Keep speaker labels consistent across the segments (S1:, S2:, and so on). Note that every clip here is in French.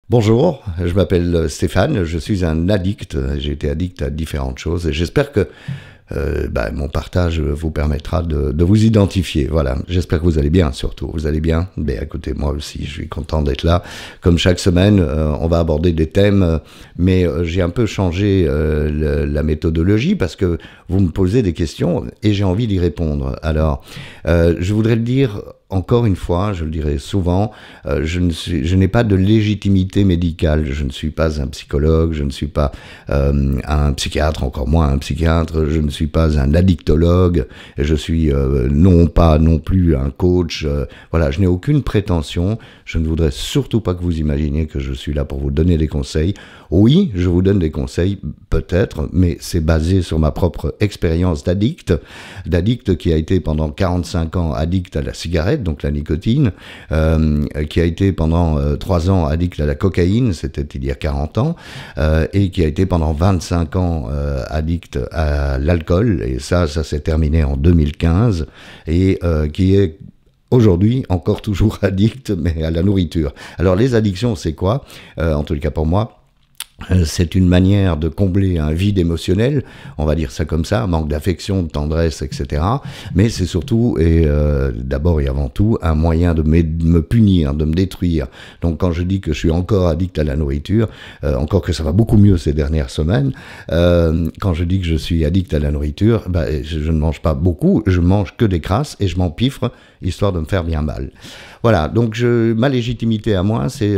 S1: Bonjour, je m'appelle Stéphane, je suis un addict, j'ai été addict à différentes choses et j'espère que mon partage vous permettra de vous identifier. Voilà, j'espère que vous allez bien surtout. Vous allez bien? Écoutez, moi aussi, je suis content d'être là. Comme chaque semaine, on va aborder des thèmes, mais j'ai un peu changé la méthodologie parce que vous me posez des questions et j'ai envie d'y répondre. Alors, je voudrais le dire encore une fois, je le dirai souvent, je n'ai pas de légitimité médicale. Je ne suis pas un psychologue, je ne suis pas un psychiatre, encore moins un psychiatre. Je ne suis pas un addictologue. Je suis non plus un coach. Voilà, je n'ai aucune prétention. Je ne voudrais surtout pas que vous imaginiez que je suis là pour vous donner des conseils. Oui, je vous donne des conseils, peut-être, mais c'est basé sur ma propre expérience d'addict qui a été pendant 45 ans addict à la cigarette, donc la nicotine, qui a été pendant 3 ans addict à la cocaïne, c'était il y a 40 ans, et qui a été pendant 25 ans addict à l'alcool, et ça s'est terminé en 2015, et qui est aujourd'hui encore toujours addict, mais à la nourriture. Alors les addictions, c'est quoi? En tout cas pour moi, c'est une manière de combler un vide émotionnel, on va dire ça comme ça, un manque d'affection, de tendresse, etc. Mais c'est surtout, et d'abord et avant tout, un moyen de me punir, de me détruire. Donc quand je dis que je suis encore addict à la nourriture, encore que ça va beaucoup mieux ces dernières semaines, quand je dis que je suis addict à la nourriture, je ne mange pas beaucoup, je mange que des crasses et je m'empiffre, histoire de me faire bien mal. Voilà, donc ma légitimité à moi, c'est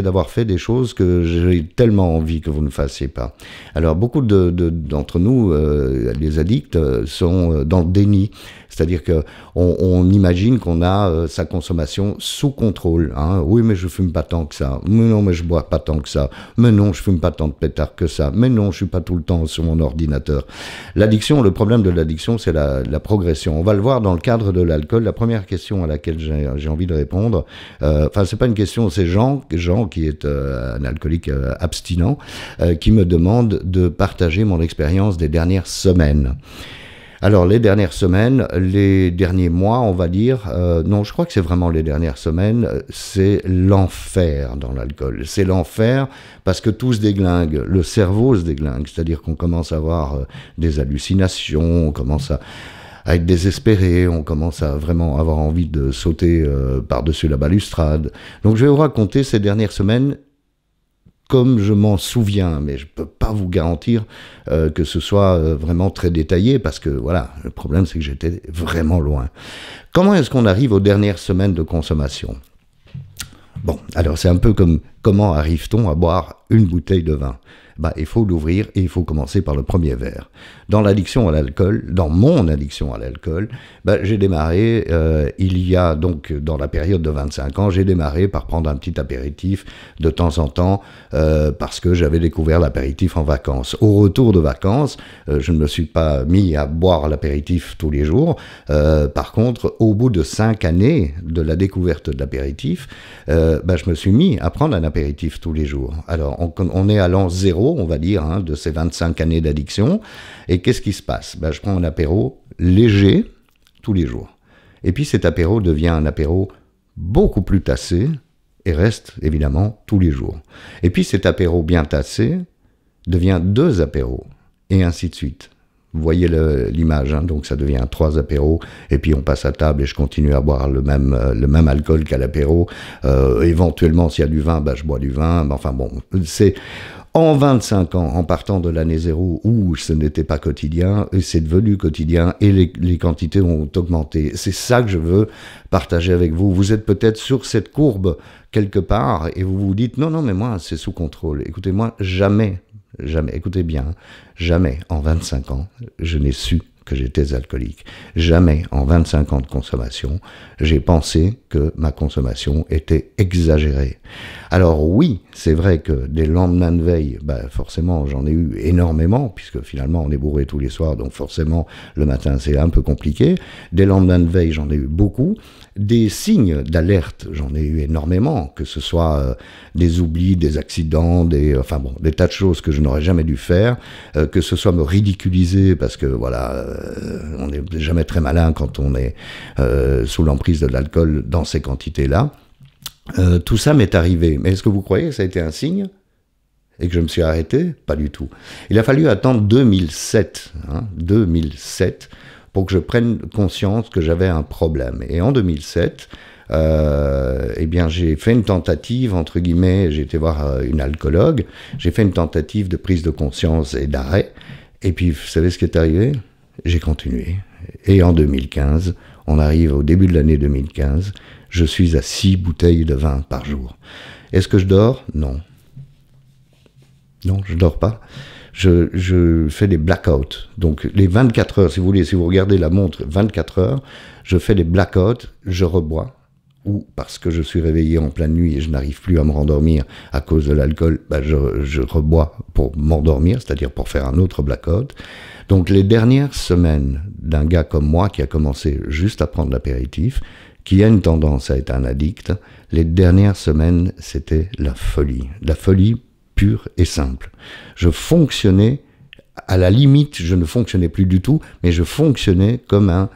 S1: d'avoir fait des choses que j'ai tellement envie que vous ne fassiez pas. Alors beaucoup d'entre nous, les addicts, sont dans le déni. C'est-à-dire qu'on imagine qu'on a sa consommation sous contrôle. Hein. Oui, mais je fume pas tant que ça. Mais non, mais je bois pas tant que ça. Mais non, je fume pas tant de pétards que ça. Mais non, je suis pas tout le temps sur mon ordinateur. L'addiction, le problème de l'addiction, c'est la progression. On va le voir dans le cadre de l'alcool. La première question à laquelle j'ai envie de répondre, c'est pas une question, c'est Jean qui est un alcoolique abstinent, qui me demande de partager mon expérience des dernières semaines. Alors les dernières semaines, les derniers mois, on va dire, non, je crois que c'est vraiment les dernières semaines, c'est l'enfer dans l'alcool. C'est l'enfer parce que tout se déglingue, le cerveau se déglingue, c'est-à-dire qu'on commence à avoir des hallucinations, on commence à être désespéré, on commence à vraiment avoir envie de sauter par-dessus la balustrade. Donc je vais vous raconter ces dernières semaines comme je m'en souviens, mais je ne peux pas vous garantir que ce soit vraiment très détaillé, parce que voilà, le problème c'est que j'étais vraiment loin. Comment est-ce qu'on arrive aux dernières semaines de consommation? Bon, alors c'est un peu comme comment arrive-t-on à boire une bouteille de vin? Il faut l'ouvrir et il faut commencer par le premier verre. Dans l'addiction à l'alcool, dans mon addiction à l'alcool, j'ai démarré, il y a donc dans la période de 25 ans, j'ai démarré par prendre un petit apéritif de temps en temps parce que j'avais découvert l'apéritif en vacances. Au retour de vacances, je ne me suis pas mis à boire l'apéritif tous les jours. Par contre, au bout de 5 années de la découverte de l'apéritif, je me suis mis à prendre un apéritif tous les jours. Alors, on est à l'an zéro, on va dire, de ces 25 années d'addiction. Et qu'est-ce qui se passe? Je prends un apéro léger tous les jours. Et puis cet apéro devient un apéro beaucoup plus tassé et reste évidemment tous les jours. Et puis cet apéro bien tassé devient 2 apéros et ainsi de suite. Vous voyez l'image, donc ça devient 3 apéros, et puis on passe à table et je continue à boire le même alcool qu'à l'apéro. Éventuellement, s'il y a du vin, je bois du vin. Enfin bon, c'est en 25 ans, en partant de l'année 0 où ce n'était pas quotidien, c'est devenu quotidien et les quantités ont augmenté. C'est ça que je veux partager avec vous. Vous êtes peut-être sur cette courbe quelque part et vous vous dites non, mais moi c'est sous contrôle. Écoutez-moi, jamais, écoutez bien, jamais en 25 ans, je n'ai su que j'étais alcoolique. Jamais en 25 ans de consommation, j'ai pensé que ma consommation était exagérée. Alors oui, c'est vrai que des lendemains de veille, forcément j'en ai eu énormément, puisque finalement on est bourré tous les soirs, donc forcément le matin c'est un peu compliqué. Des lendemains de veille, j'en ai eu beaucoup. Des signes d'alerte, j'en ai eu énormément, que ce soit des oublis, des accidents, des tas de choses que je n'aurais jamais dû faire, que ce soit me ridiculiser, parce que voilà, on n'est jamais très malin quand on est sous l'emprise de l'alcool dans ces quantités-là. Tout ça m'est arrivé. Mais est-ce que vous croyez que ça a été un signe et que je me suis arrêté? Pas du tout. Il a fallu attendre 2007, 2007, pour que je prenne conscience que j'avais un problème. Et en 2007, eh bien, j'ai fait une tentative, entre guillemets, j'ai été voir une alcoologue, j'ai fait une tentative de prise de conscience et d'arrêt. Et puis, vous savez ce qui est arrivé? J'ai continué. Et en 2015, on arrive au début de l'année 2015, je suis à 6 bouteilles de vin par jour. Est-ce que je dors? Non. Non, je ne dors pas. Je fais des blackouts. Donc, les 24 heures, si vous voulez, si vous regardez la montre, 24 heures, je fais des blackouts, je rebois. Ou parce que je suis réveillé en pleine nuit et je n'arrive plus à me rendormir à cause de l'alcool, je rebois pour m'endormir, c'est-à-dire pour faire un autre blackout. Donc les dernières semaines d'un gars comme moi qui a commencé juste à prendre l'apéritif, qui a une tendance à être un addict, les dernières semaines, c'était la folie pure et simple. Je fonctionnais, à la limite, je ne fonctionnais plus du tout, mais je fonctionnais comme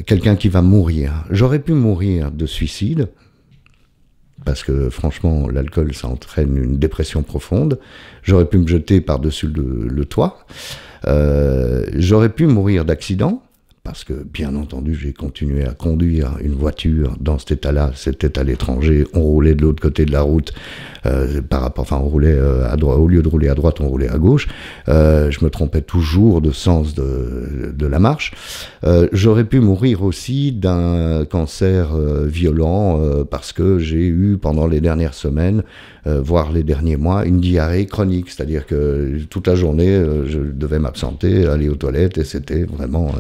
S1: quelqu'un qui va mourir. J'aurais pu mourir de suicide, parce que franchement, l'alcool, ça entraîne une dépression profonde. J'aurais pu me jeter par-dessus le toit. J'aurais pu mourir d'accident, parce que, bien entendu, j'ai continué à conduire une voiture dans cet état-là. C'était à l'étranger, on roulait de l'autre côté de la route, on roulait à droite, au lieu de rouler à droite, on roulait à gauche. Je me trompais toujours de sens de la marche. J'aurais pu mourir aussi d'un cancer violent, parce que j'ai eu, pendant les dernières semaines, voire les derniers mois, une diarrhée chronique. C'est-à-dire que toute la journée, je devais m'absenter, aller aux toilettes, et c'était vraiment...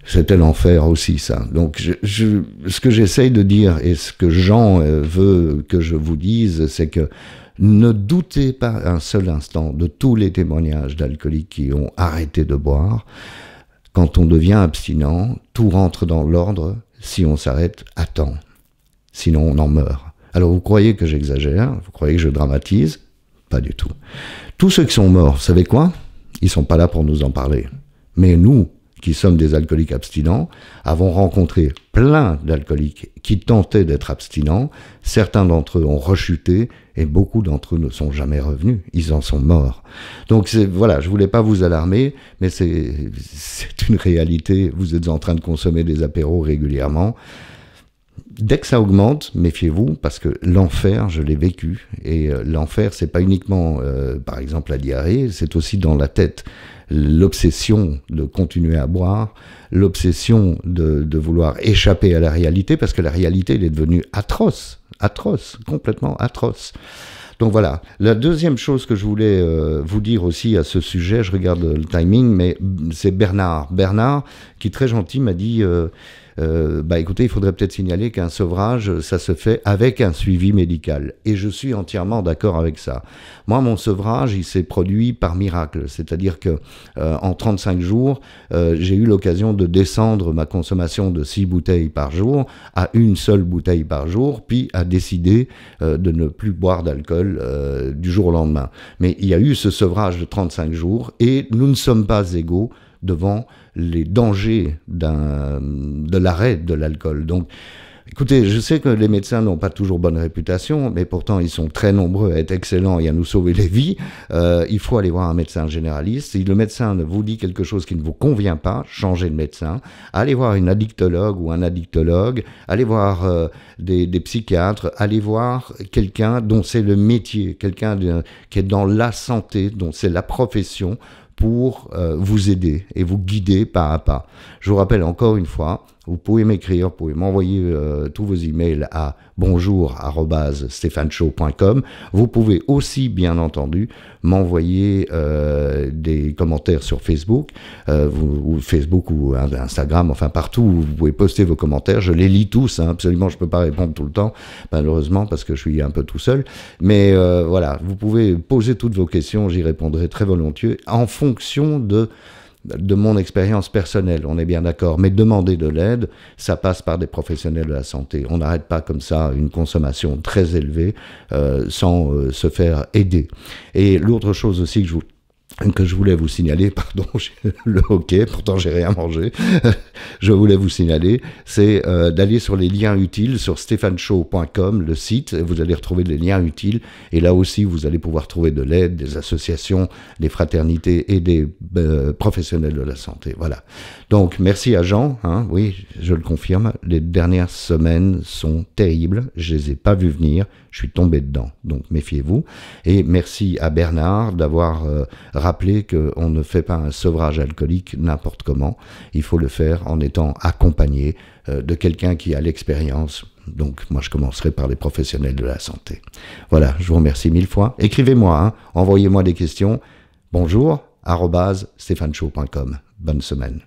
S1: c'était l'enfer aussi, ça. Donc, ce que j'essaye de dire, et ce que Jean veut que je vous dise, c'est que ne doutez pas un seul instant de tous les témoignages d'alcooliques qui ont arrêté de boire. Quand on devient abstinent, tout rentre dans l'ordre si on s'arrête à temps. Sinon, on en meurt. Alors, vous croyez que j'exagère? Vous croyez que je dramatise? Pas du tout. Tous ceux qui sont morts, vous savez quoi? Ils sont pas là pour nous en parler. Mais nous, qui sommes des alcooliques abstinents, avons rencontré plein d'alcooliques qui tentaient d'être abstinents. Certains d'entre eux ont rechuté et beaucoup d'entre eux ne sont jamais revenus. Ils en sont morts. Donc voilà, je voulais pas vous alarmer, mais c'est une réalité. Vous êtes en train de consommer des apéros régulièrement. Dès que ça augmente, méfiez-vous, parce que l'enfer, je l'ai vécu. Et l'enfer, c'est pas uniquement, par exemple, la diarrhée, c'est aussi dans la tête. L'obsession de continuer à boire, l'obsession de vouloir échapper à la réalité, parce que la réalité, elle est devenue atroce, complètement atroce. Donc voilà. La deuxième chose que je voulais vous dire aussi à ce sujet, je regarde le timing, mais c'est Bernard, qui très gentil m'a dit... écoutez, il faudrait peut-être signaler qu'un sevrage, ça se fait avec un suivi médical. Et je suis entièrement d'accord avec ça. Moi, mon sevrage, il s'est produit par miracle. C'est-à-dire que en 35 jours, j'ai eu l'occasion de descendre ma consommation de 6 bouteilles par jour à une seule bouteille par jour, puis à décider de ne plus boire d'alcool du jour au lendemain. Mais il y a eu ce sevrage de 35 jours et nous ne sommes pas égaux devant les dangers de l'arrêt de l'alcool. Donc, écoutez, je sais que les médecins n'ont pas toujours bonne réputation, mais pourtant ils sont très nombreux à être excellents et à nous sauver les vies. Il faut aller voir un médecin généraliste. Si le médecin vous dit quelque chose qui ne vous convient pas, changez de médecin. Allez voir une addictologue ou un addictologue. Allez voir des psychiatres. Allez voir quelqu'un dont c'est le métier, quelqu'un qui est dans la santé, dont c'est la profession, pour vous aider et vous guider pas à pas. Je vous rappelle encore une fois, vous pouvez m'écrire, vous pouvez m'envoyer tous vos emails à bonjour@stephaneshow.com. Vous pouvez aussi, bien entendu, m'envoyer des commentaires sur Facebook, ou Facebook ou Instagram, enfin partout où vous pouvez poster vos commentaires. Je les lis tous, absolument, je ne peux pas répondre tout le temps, malheureusement, parce que je suis un peu tout seul. Mais voilà, vous pouvez poser toutes vos questions, j'y répondrai très volontiers, en fonction de mon expérience personnelle, on est bien d'accord, mais demander de l'aide, ça passe par des professionnels de la santé. On n'arrête pas comme ça une consommation très élevée sans se faire aider. Et l'autre chose aussi que je que je voulais vous signaler, pardon, le hockey, pourtant j'ai rien mangé, je voulais vous signaler, c'est d'aller sur les liens utiles sur stéphaneshow.com, le site, et vous allez retrouver les liens utiles, et là aussi vous allez pouvoir trouver de l'aide, des associations, des fraternités et des professionnels de la santé, voilà. Donc merci à Jean, hein, oui, je le confirme, les dernières semaines sont terribles, je les ai pas vues venir, je suis tombé dedans, donc méfiez-vous, et merci à Bernard d'avoir rappeler qu'on ne fait pas un sevrage alcoolique n'importe comment. Il faut le faire en étant accompagné de quelqu'un qui a l'expérience. Donc, moi, je commencerai par les professionnels de la santé. Voilà, je vous remercie 1000 fois. Écrivez-moi, hein, envoyez-moi des questions. Bonjour, @stéphaneshow.com. Bonne semaine.